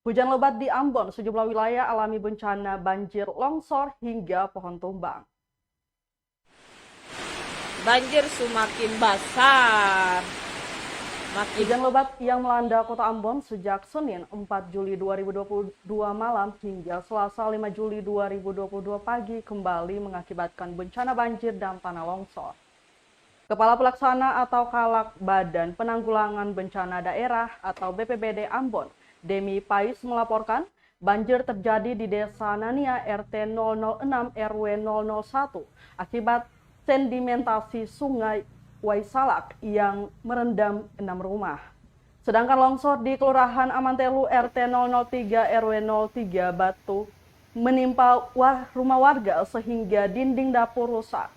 Hujan lebat di Ambon, sejumlah wilayah alami bencana banjir, longsor, hingga pohon tumbang. Banjir semakin besar. Hujan lebat yang melanda kota Ambon sejak Senin 4 Juli 2022 malam hingga Selasa 5 Juli 2022 pagi kembali mengakibatkan bencana banjir dan tanah longsor. Kepala Pelaksana atau Kalak Badan Penanggulangan Bencana Daerah atau BPBD Ambon, Demi Pais melaporkan banjir terjadi di Desa Nania RT 006 RW 001 akibat sedimentasi Sungai Waisalak yang merendam 6 rumah. Sedangkan longsor di Kelurahan Amantelu RT 003 RW 03 Batu menimpa rumah warga sehingga dinding dapur rusak.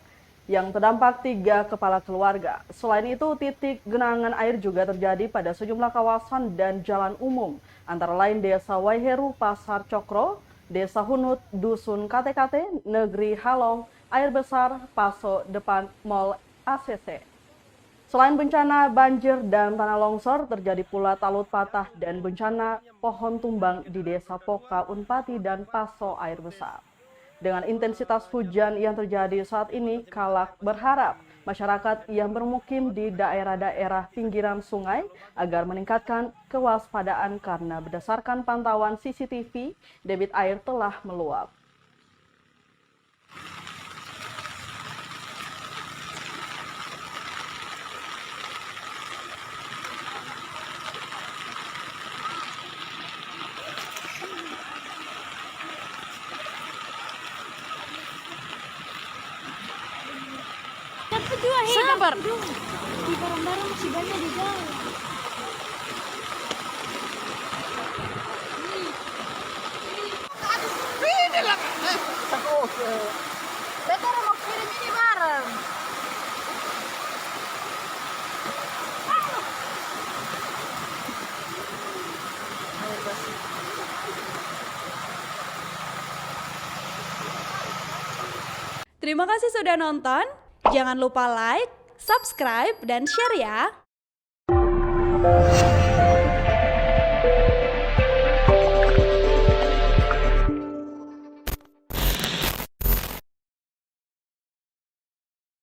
Yang terdampak 3 kepala keluarga. Selain itu, titik genangan air juga terjadi pada sejumlah kawasan dan jalan umum, antara lain Desa Waiheru, Pasar Cokro, Desa Hunut, Dusun KTKT, Negeri Halong, Air Besar, Paso, depan Mall ACC. Selain bencana banjir dan tanah longsor, terjadi pula talut patah dan bencana pohon tumbang di Desa Poka, Unpati, dan Paso Air Besar. Dengan intensitas hujan yang terjadi saat ini, Kalak berharap masyarakat yang bermukim di daerah-daerah pinggiran sungai agar meningkatkan kewaspadaan karena berdasarkan pantauan CCTV, debit air telah meluap. Sabar. Di barang-barang masih banyak di jalan. Ini lah. Better mau kirim ini bareng. Terima kasih sudah nonton. Jangan lupa like, subscribe, dan share ya.